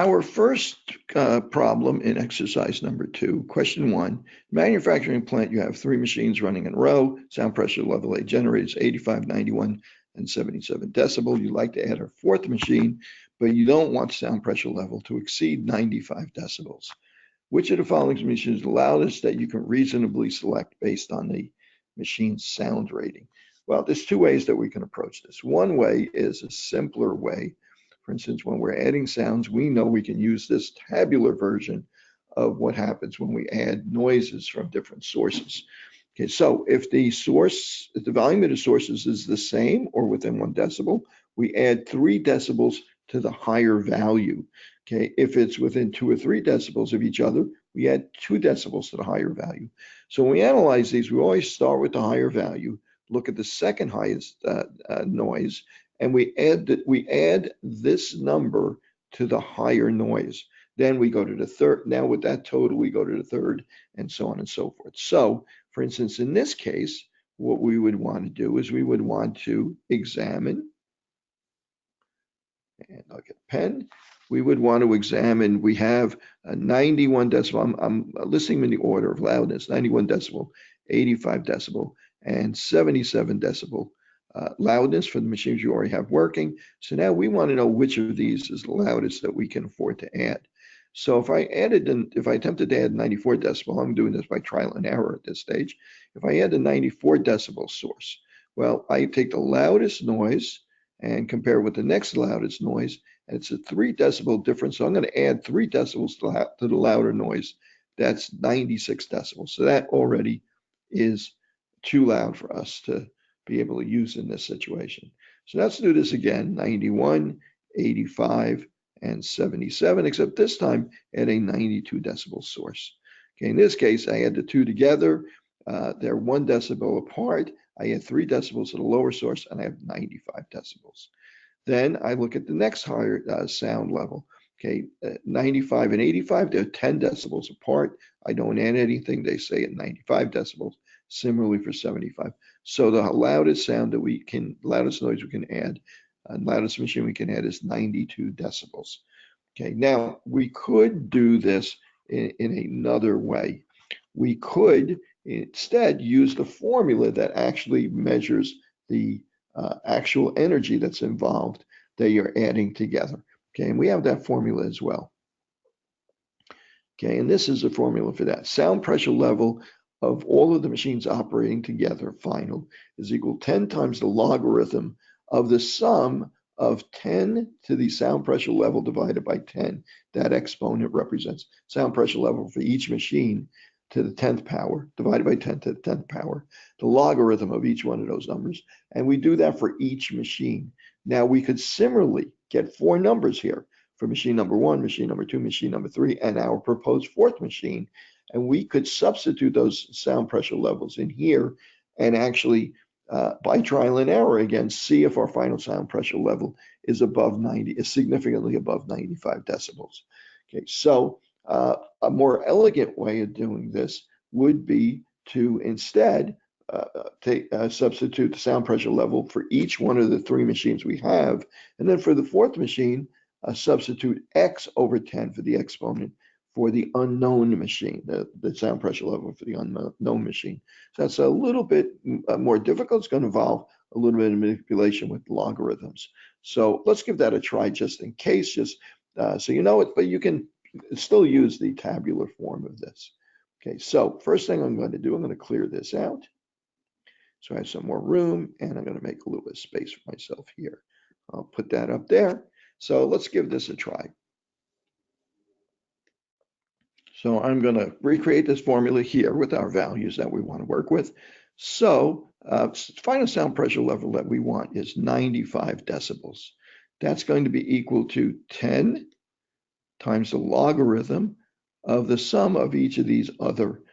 our first problem in exercise number 2, question 1, manufacturing plant, you have 3 machines running in a row, sound pressure level A generates 85, 91, and 77 decibel. You'd like to add a 4th machine, but you don't want sound pressure level to exceed 95 decibels. Which of the following machines is the loudest that you can reasonably select based on the machine's sound rating? Well, there's 2 ways that we can approach this. One way is a simpler way. For instance, when we're adding sounds, we know we can use this tabular version of what happens when we add noises from different sources. Okay, so if the volume of the sources is the same or within 1 decibel, we add 3 decibels to the higher value. Okay, if it's within 2 or 3 decibels of each other, we add 2 decibels to the higher value. So when we analyze these, we always start with the higher value, look at the second highest noise, and we add this number to the higher noise. Then we go to the third. Now with that total, we go to the third, and so on and so forth. So, for instance, in this case, what we would want to do is we would want to examine, and I'll get a pen. We would want to examine, we have a 91 decibel, I'm listing them in the order of loudness, 91 decibel, 85 decibel, and 77 decibel loudness for the machines you already have working. So now we want to know which of these is the loudest that we can afford to add. So if I attempted to add 94 decibel, I'm doing this by trial and error at this stage. If I add a 94 decibel source, well, I take the loudest noise and compare with the next loudest noise, and it's a 3 decibel difference. So I'm going to add 3 decibels to the louder noise. That's 96 decibels. So that already is too loud for us to be able to use in this situation. So let's do this again, 91, 85, and 77, except this time at a 92 decibel source. Okay, in this case, I add the 2 together. They're 1 decibel apart. I add 3 decibels to the lower source, and I have 95 decibels. Then I look at the next higher sound level. Okay, 95 and 85, they're 10 decibels apart. I don't add anything. They say at 95 decibels. Similarly for 75. So the loudest sound that loudest noise we can add, loudest machine we can add is 92 decibels. Okay, now we could do this in another way. We could instead use the formula that actually measures the actual energy that's involved that you're adding together. Okay, and we have that formula as well. Okay, and this is the formula for that. Sound pressure level of all of the machines operating together, final, is equal to 10 times the logarithm of the sum of 10 to the sound pressure level divided by 10. That exponent represents sound pressure level for each machine to the 10th power, divided by 10 to the 10th power, the logarithm of each one of those numbers. And we do that for each machine. Now we could similarly get 4 numbers here for machine number 1, machine number 2, machine number 3, and our proposed 4th machine. And we could substitute those sound pressure levels in here and actually, by trial and error again, see if our final sound pressure level is significantly above 95 decibels. Okay, so a more elegant way of doing this would be to instead substitute the sound pressure level for each one of the 3 machines we have, and then for the 4th machine, substitute x over 10 for the exponent for the unknown machine, the sound pressure level for the unknown machine. So that's a little bit more difficult. It's going to involve a little bit of manipulation with logarithms. So let's give that a try just in case, just so you know it, but you can still use the tabular form of this. Okay, so first thing I'm going to do, I'm going to clear this out. So I have some more room, and I'm going to make a little bit of space for myself here. I'll put that up there. So let's give this a try. So I'm going to recreate this formula here with our values that we want to work with. So final sound pressure level that we want is 95 decibels. That's going to be equal to 10 times the logarithm of the sum of each of these other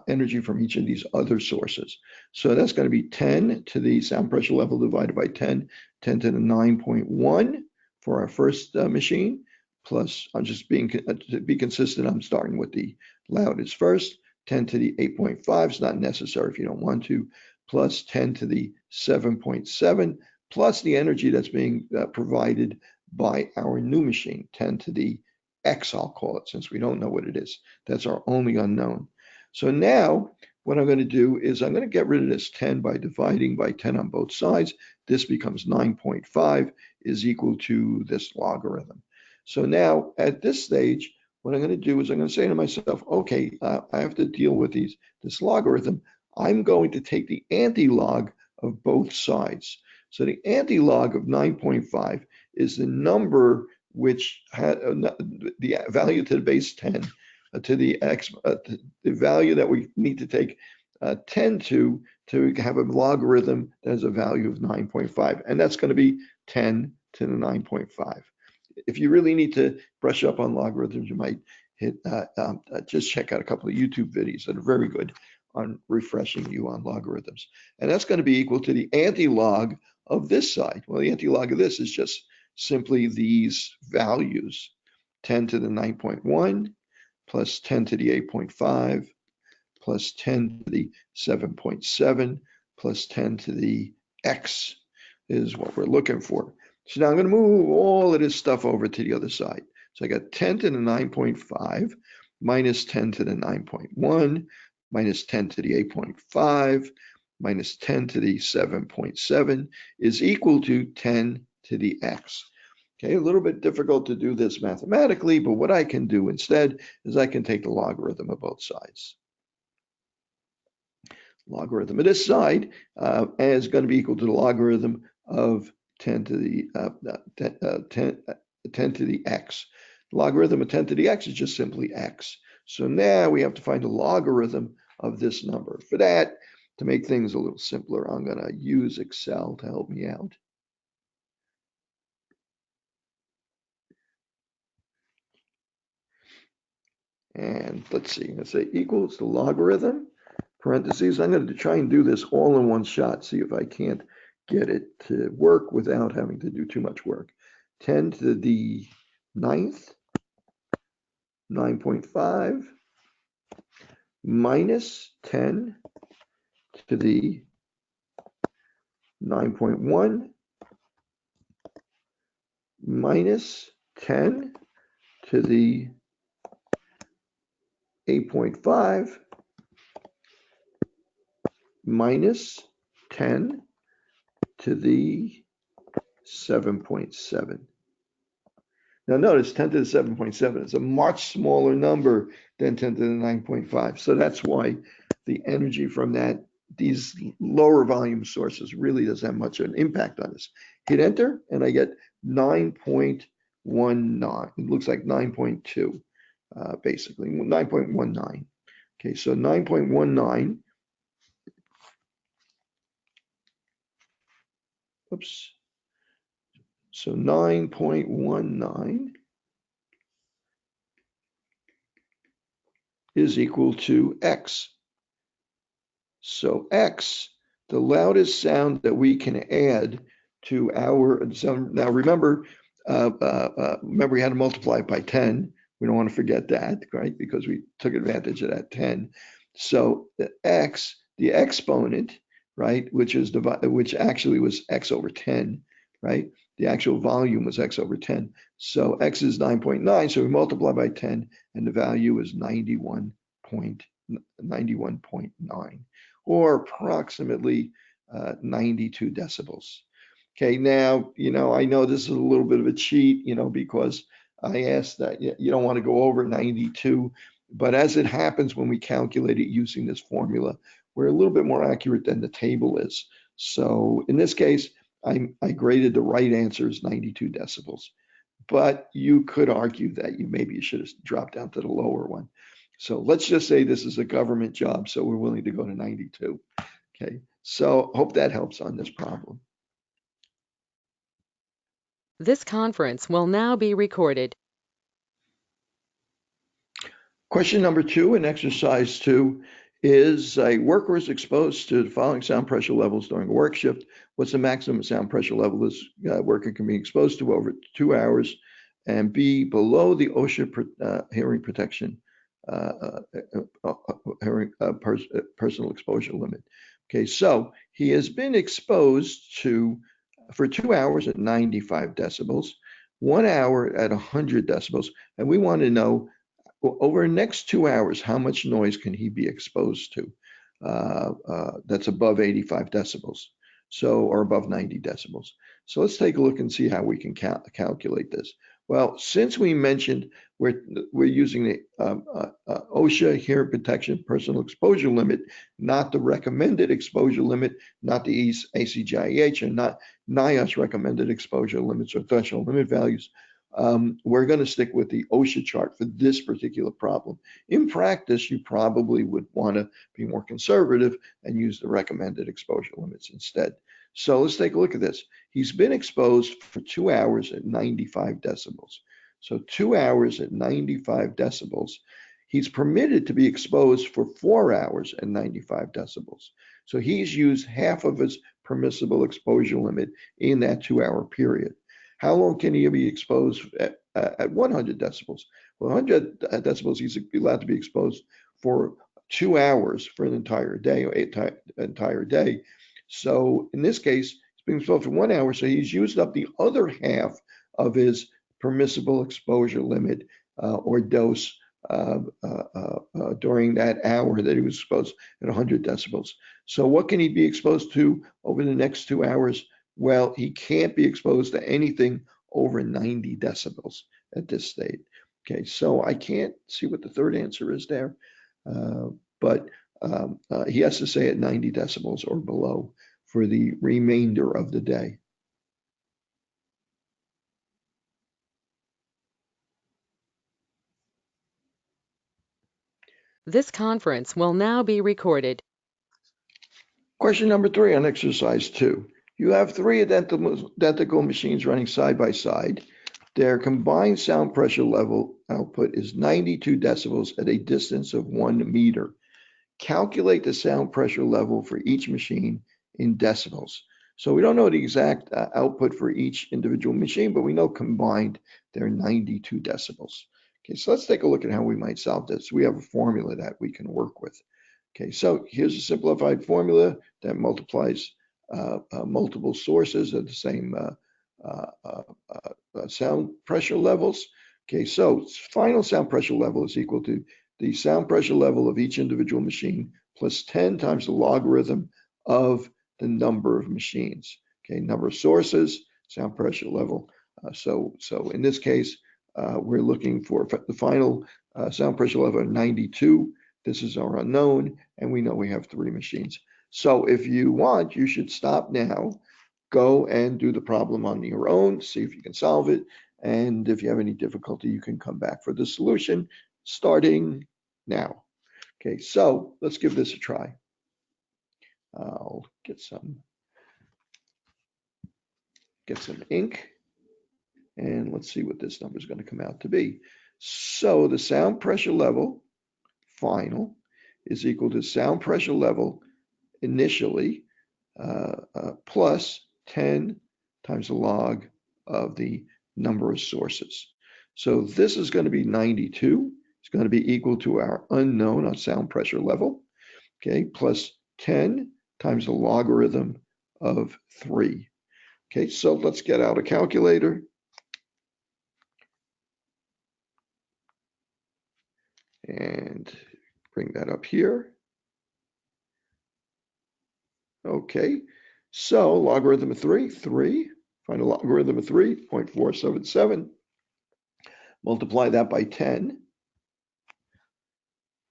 energy from each of these other sources. So that's going to be 10 to the sound pressure level divided by 10, 10 to the 9.1 for our first machine. Plus, I'm just to be consistent, I'm starting with the loudest first, 10 to the 8.5 is not necessary if you don't want to, plus 10 to the 7.7, plus the energy that's being provided by our new machine, 10 to the X, I'll call it, since we don't know what it is. That's our only unknown. So now what I'm going to do is I'm going to get rid of this 10 by dividing by 10 on both sides. This becomes 9.5 is equal to this logarithm. So now at this stage, what I'm going to do is I'm going to say to myself, okay, I have to deal with this logarithm. I'm going to take the anti-log of both sides. So the anti-log of 9.5 is the number which had the value to the base 10 to the x, the value that we need to take 10 to have a logarithm that has a value of 9.5, and that's going to be 10 to the 9.5. If you really need to brush up on logarithms, you might hit just check out a couple of YouTube videos that are very good on refreshing you on logarithms, and that's going to be equal to the anti-log of this side. Well, the anti-log of this is just simply these values, 10 to the 9.1 plus 10 to the 8.5 plus 10 to the 7.7 plus 10 to the X is what we're looking for. So now I'm going to move all of this stuff over to the other side. So I got 10 to the 9.5 minus 10 to the 9.1 minus 10 to the 8.5 minus 10 to the 7.7 is equal to 10 to the X. Okay, a little bit difficult to do this mathematically, but what I can do instead is I can take the logarithm of both sides. Logarithm of this side is going to be equal to the logarithm of 10 to the 10 to the X. The logarithm of 10 to the X is just simply X. So now we have to find the logarithm of this number. For that, to make things a little simpler, I'm going to use Excel to help me out. And let's see, let's say equals the logarithm, parentheses. I'm going to try and do this all in one shot, see if I can't get it to work without having to do too much work. 10 to the 9th, 9.5, minus 10 to the 9.1, minus 10 to the 8.5, minus 10 to the 7.7. Now notice 10 to the 7.7 is a much smaller number than 10 to the 9.5. So that's why the energy from these lower volume sources really doesn't have much of an impact on this. Hit enter and I get 9.19. It looks like 9.2, basically 9.19. Okay, so 9.19. Oops. So 9.19 is equal to X. So X, the loudest sound that we can add to our sound. Now remember, remember we had to multiply it by 10. We don't want to forget that, right? Because we took advantage of that 10. So the X, the exponent, right, which actually was X over 10, right? The actual volume was X over 10. So X is 9.9. So we multiply by 10 and the value is 91.9 or approximately 92 decibels. Okay, now, I know this is a little bit of a cheat, because I asked that you don't want to go over 92, but as it happens when we calculate it using this formula, we're a little bit more accurate than the table is. So in this case, I graded the right answer as 92 decibels, but you could argue that maybe you should have dropped down to the lower one. So let's just say this is a government job, so we're willing to go to 92. Okay, so hope that helps on this problem. This conference will now be recorded. Question number 2 in exercise 2 is a worker is exposed to the following sound pressure levels during a work shift. What's the maximum sound pressure level this worker can be exposed to over 2 hours and be below the OSHA hearing protection personal exposure limit? Okay, so he has been exposed for 2 hours at 95 decibels 1 hour at 100 decibels. And we want to know over the next 2 hours, how much noise can he be exposed to that's above 85 decibels, so, or above 90 decibels. So let's take a look and see how we can calculate this. Well, since we mentioned we're using the OSHA hearing protection personal exposure limit, not the recommended exposure limit, not the ACGIH, and not NIOSH recommended exposure limits or threshold limit values. We're going to stick with the OSHA chart for this particular problem. In practice, you probably would want to be more conservative and use the recommended exposure limits instead. So let's take a look at this. He's been exposed for 2 hours at 95 decibels. So 2 hours at 95 decibels. He's permitted to be exposed for 4 hours at 95 decibels. So he's used half of his permissible exposure limit in that 2-hour period. How long can he be exposed at 100 decibels? Well, 100 decibels, he's allowed to be exposed for 2 hours for an entire day or entire day. So in this case, he's being exposed for 1 hour, so he's used up the other half of his permissible exposure limit or dose during that hour that he was exposed at 100 decibels. So what can he be exposed to over the next 2 hours? Well, he can't be exposed to anything over 90 decibels at this state. Okay, so I can't see what the third answer is there, but he has to stay at 90 decibels or below for the remainder of the day. This conference will now be recorded. Question number 3 on exercise 2. You have 3 identical machines running side by side. Their combined sound pressure level output is 92 decibels at a distance of 1 meter. Calculate the sound pressure level for each machine in decibels. So we don't know the exact output for each individual machine, but we know combined they're 92 decibels. Okay, so let's take a look at how we might solve this. We have a formula that we can work with. Okay, so here's a simplified formula that multiplies multiple sources of the same sound pressure levels. Okay, so final sound pressure level is equal to the sound pressure level of each individual machine plus 10 times the logarithm of the number of machines. Okay, number of sources, sound pressure level. So in this case, we're looking for the final sound pressure level of 92. This is our unknown, and we know we have 3 machines. So if you want, you should stop now, go and do the problem on your own, see if you can solve it. And if you have any difficulty, you can come back for the solution starting now. Okay, so let's give this a try. I'll get some ink, and let's see what this number is going to come out to be. So the sound pressure level final is equal to sound pressure level initially plus 10 times the log of the number of sources. So this is going to be 92. It's going to be equal to our unknown on sound pressure level, okay, plus 10 times the logarithm of 3. Okay, so let's get out a calculator. And bring that up here. Okay, so logarithm of 3, find a logarithm of 3.477. Multiply that by 10.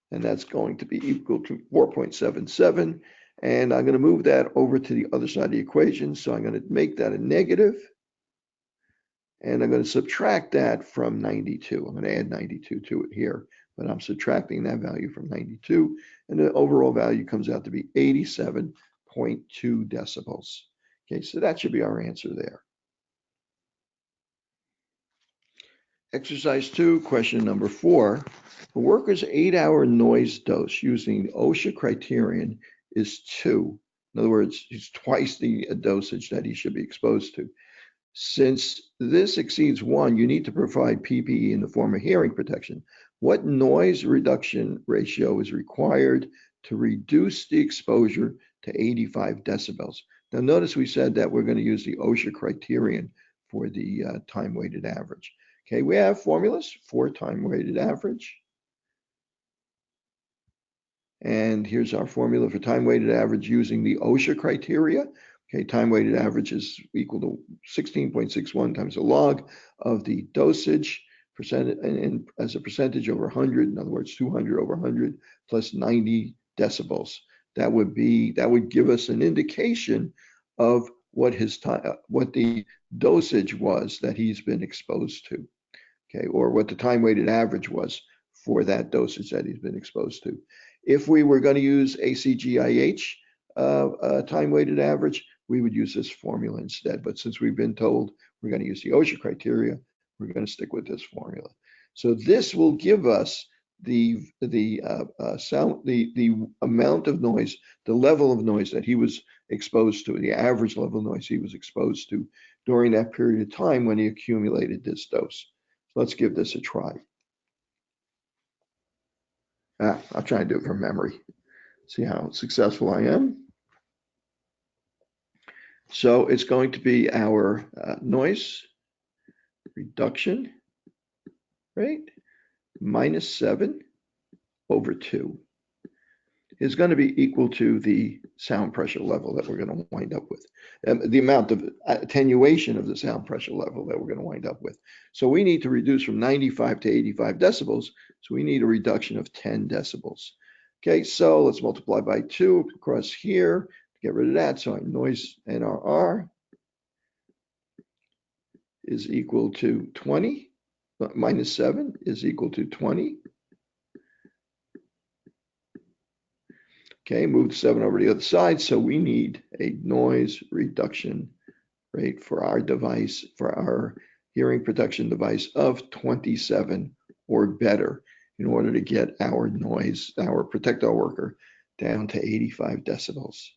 And that's going to be equal to 4.77. And I'm going to move that over to the other side of the equation. So I'm going to make that a negative. And I'm going to subtract that from 92. I'm going to add 92 to it here, but I'm subtracting that value from 92. And the overall value comes out to be 87.2 decibels. Okay, so that should be our answer there. Exercise 2, question number 4. A worker's 8-hour noise dose using the OSHA criterion is 2. In other words, it's twice the dosage that he should be exposed to. Since this exceeds 1, you need to provide PPE in the form of hearing protection. What noise reduction ratio is required to reduce the exposure to 85 decibels? Now notice we said that we're going to use the OSHA criterion for the time-weighted average. Okay, we have formulas for time-weighted average. And here's our formula for time-weighted average using the OSHA criteria. Okay, time-weighted average is equal to 16.61 times the log of the dosage percent and as a percentage over 100, in other words, 200 over 100 plus 90 decibels. That would give us an indication of what the dosage was that he's been exposed to. Okay, or what the time-weighted average was for that dosage that he's been exposed to. If we were going to use ACGIH time-weighted average, we would use this formula instead. But since we've been told we're going to use the OSHA criteria, we're going to stick with this formula. So this will give us the amount of noise, the level of noise that he was exposed to, the average level of noise he was exposed to during that period of time when he accumulated this dose. So let's give this a try. I'll try and do it from memory. See how successful I am. So it's going to be our noise reduction rate minus 7 over 2 is going to be equal to the sound pressure level that we're going to wind up with, the amount of attenuation of the sound pressure level that we're going to wind up with. So we need to reduce from 95 to 85 decibels. So we need a reduction of 10 decibels. Okay, so let's multiply by 2 across here to get rid of that. So our noise NRR is equal to 20, minus 7 is equal to 20. Okay, move 7 over to the other side. So we need a noise reduction rate for our device, for our hearing protection device of 27 or better in order to get our noise, protect our worker down to 85 decibels.